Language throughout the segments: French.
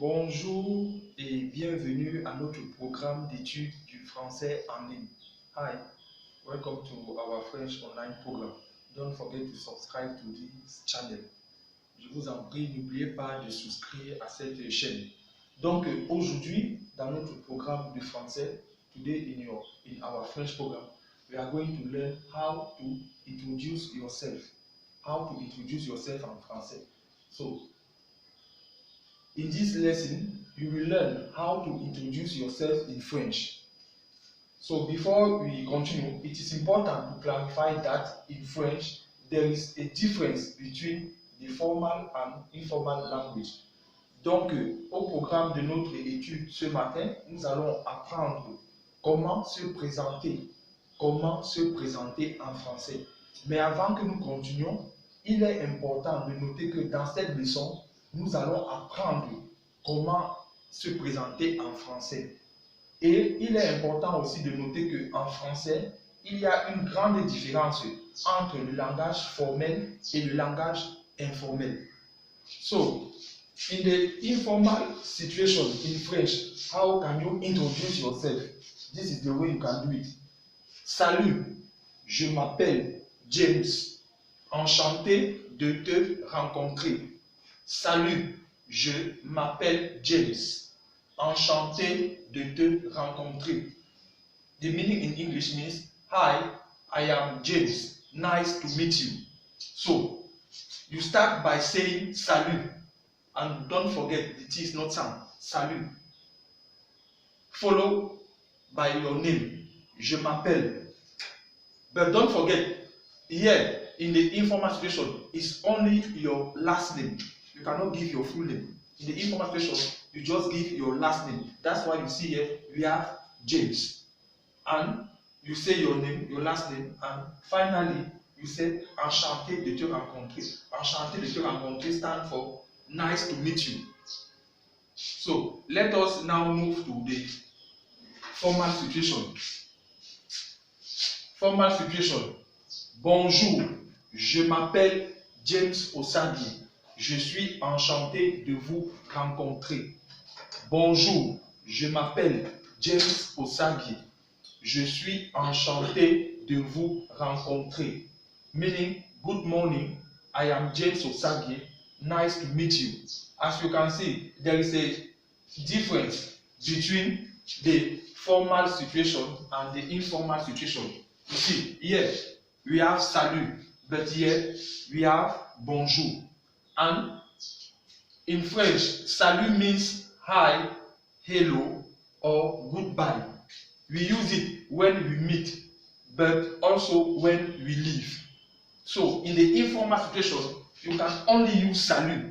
Bonjour et bienvenue à notre programme d'études du français en ligne. Hi, welcome to our French online program. Don't forget to subscribe to this channel. Je vous en prie, n'oubliez pas de souscrire à cette chaîne. Donc aujourd'hui, dans notre programme de français, today in our French program, we are going to learn how to introduce yourself. How to introduce yourself en français. So, in this lesson, you will learn how to introduce yourself in French. So before we continue, it is important to clarify that in French, there is a difference between the formal and informal language. Donc, au programme de notre étude ce matin, nous allons apprendre comment se présenter en français. Mais avant que nous continuions, il est important de noter que dans cette leçon, nous allons apprendre comment se présenter en français. Et il est important aussi de noter qu'en français, il y a une grande différence entre le langage formel et le langage informel. So, in the informal situation in French, how can you introduce yourself? This is the way you can do it. Salut, je m'appelle James. Enchanté de te rencontrer. Salut, je m'appelle James. Enchanté de te rencontrer. The meaning in English means, hi, I am James. Nice to meet you. So, you start by saying salut. And don't forget, the T is not sound. Salut. Follow by your name. Je m'appelle. But don't forget, here, in the informal situation, it's only your last name. You cannot give your full name. In the informal situation, you just give your last name. That's why you see here, we have James. And you say your name, your last name, and finally, you say enchanté de te rencontrer. Enchanté de te rencontrer stand for nice to meet you. So, let us now move to the formal situation. Formal situation. Bonjour, je m'appelle James Osagie. Je suis enchanté de vous rencontrer. Bonjour, je m'appelle James Osagie. Je suis enchanté de vous rencontrer. Meaning, good morning, I am James Osagie. Nice to meet you. As you can see, there is a difference between the formal situation and the informal situation. You see, here we have salut, but here we have bonjour. And in French, salut means hi, hello, or goodbye. We use it when we meet, but also when we leave. So, in the informal situation, you can only use salut.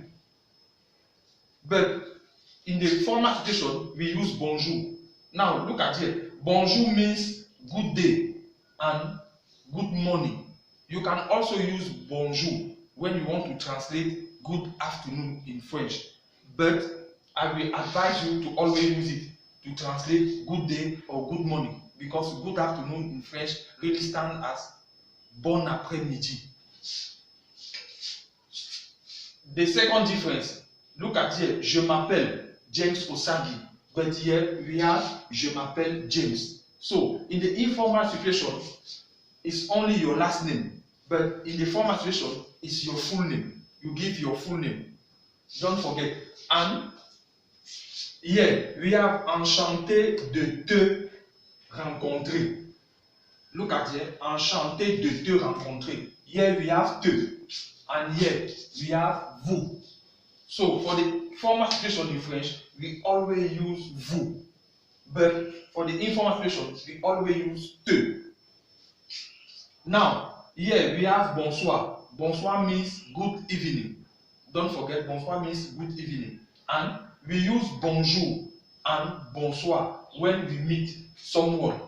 But in the formal situation, we use bonjour. Now, look at here. Bonjour means good day and good morning. You can also use bonjour when you want to translate good afternoon in French. But I will advise you to always use it to translate good day or good morning, because good afternoon in French really stands as bon après-midi. The second difference, look at here, je m'appelle James Osagie, but here we have je m'appelle James. So in the informal situation, it's only your last name, but in the formal situation, it's your full name. You give your full name. Don't forget. And here we have enchanté de te rencontrer. Look at here, enchanté de te rencontrer. Here we have te, and here we have vous. So for the formal situation in French, we always use vous, but for the informal situation, we always use te. Now, here we have bonsoir. Bonsoir means good evening. Don't forget, bonsoir means good evening. And we use bonjour and bonsoir when we meet someone.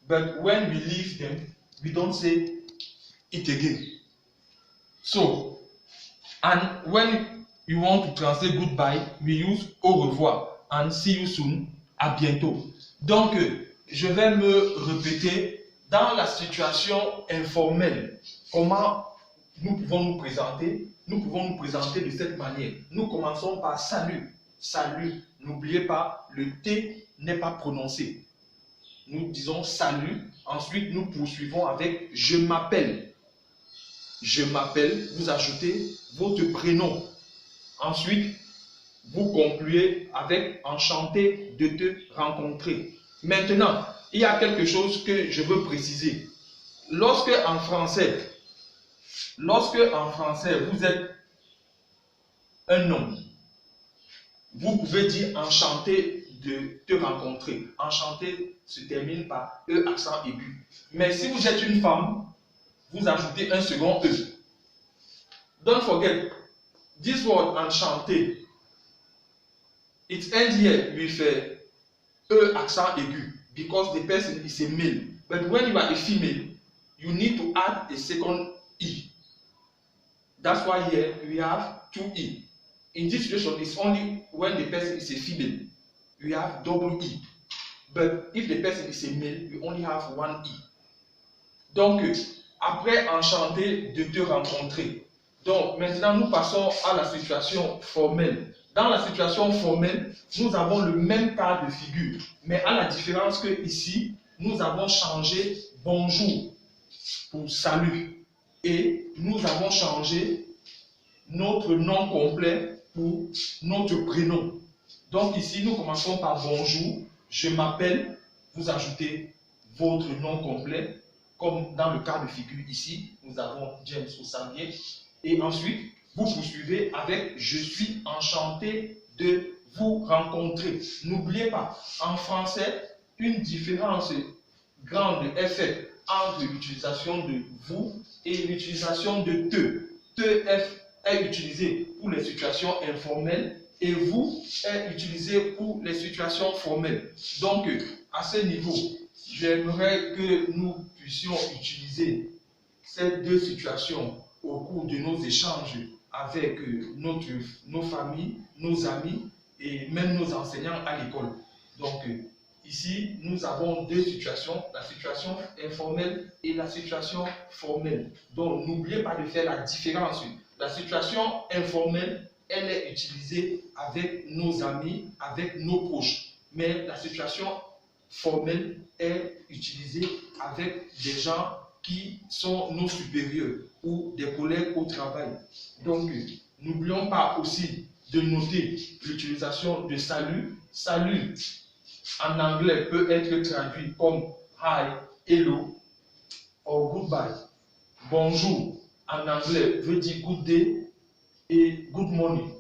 But when we leave them, we don't say it again. So, and when you want to translate goodbye, we use au revoir and see you soon, à bientôt. Donc, je vais me répéter. Dans la situation informelle, comment nous pouvons nous présenter? Nous pouvons nous présenter de cette manière. Nous commençons par salut. salut. N'oubliez pas, le T n'est pas prononcé. Nous disons salut. Ensuite, nous poursuivons avec je m'appelle. Je m'appelle. Vous ajoutez votre prénom. Ensuite, vous concluez avec enchanté de te rencontrer. Maintenant, il y a quelque chose que je veux préciser. Lorsque en français, vous êtes un homme, vous pouvez dire enchanté de te rencontrer. Enchanté se termine par E accent aigu. Mais si vous êtes une femme, vous ajoutez un second E. Don't forget, this word enchanté, it ends here with E accent aigu because the person is a male. But when you are a female, you need to add a second E. That's why here we have two E. In this situation, it's only when the person is a female, we have double E. But if the person is a male, we only have one E. Donc, après enchanté de te rencontrer. Donc, maintenant, nous passons à la situation formelle. Dans la situation formelle, nous avons le même cas de figure. Mais à la différence que ici, nous avons changé bonjour pour salut. Et nous avons changé notre nom complet pour notre prénom. Donc ici, nous commençons par bonjour, je m'appelle, vous ajoutez votre nom complet, comme dans le cas de figure ici, nous avons James Osandier. Et ensuite, vous poursuivez avec je suis enchanté de vous rencontrer. N'oubliez pas, en français, une différence grande est faite entre l'utilisation de vous et l'utilisation de te. Te est utilisé pour les situations informelles et vous est utilisé pour les situations formelles. Donc, à ce niveau, j'aimerais que nous puissions utiliser ces deux situations au cours de nos échanges avec nos familles, nos amis et même nos enseignants à l'école. Donc, ici, nous avons deux situations, la situation informelle et la situation formelle. Donc, n'oubliez pas de faire la différence. La situation informelle, elle est utilisée avec nos amis, avec nos proches. Mais la situation formelle est utilisée avec des gens qui sont nos supérieurs ou des collègues au travail. Donc, n'oublions pas aussi de noter l'utilisation de salut. Salut en anglais peut être traduit comme hi, hello or goodbye. Bonjour en anglais veut dire good day et good morning.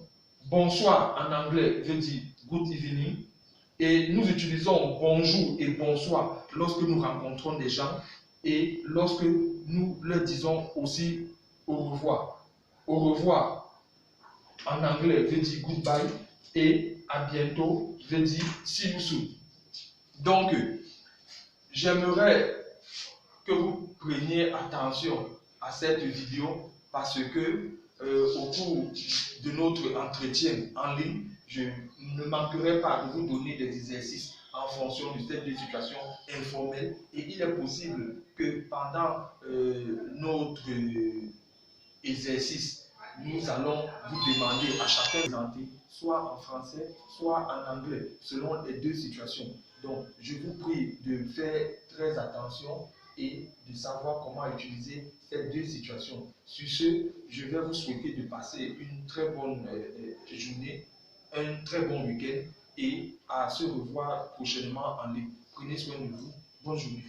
Bonsoir en anglais veut dire good evening. Et nous utilisons bonjour et bonsoir lorsque nous rencontrons des gens et lorsque nous leur disons aussi au revoir. Au revoir en anglais veut dire goodbye et à bientôt veut dire see you soon. Donc, j'aimerais que vous preniez attention à cette vidéo parce que au cours de notre entretien en ligne, je ne manquerai pas de vous donner des exercices en fonction de cette situation informelle et il est possible que pendant notre exercice, nous allons vous demander à chacun de présenter soit en français, soit en anglais, selon les deux situations. Donc, je vous prie de faire très attention et de savoir comment utiliser ces deux situations. Sur ce, je vais vous souhaiter de passer une très bonne journée, un très bon week-end et à se revoir prochainement en ligne. Prenez soin de vous. Bonne journée.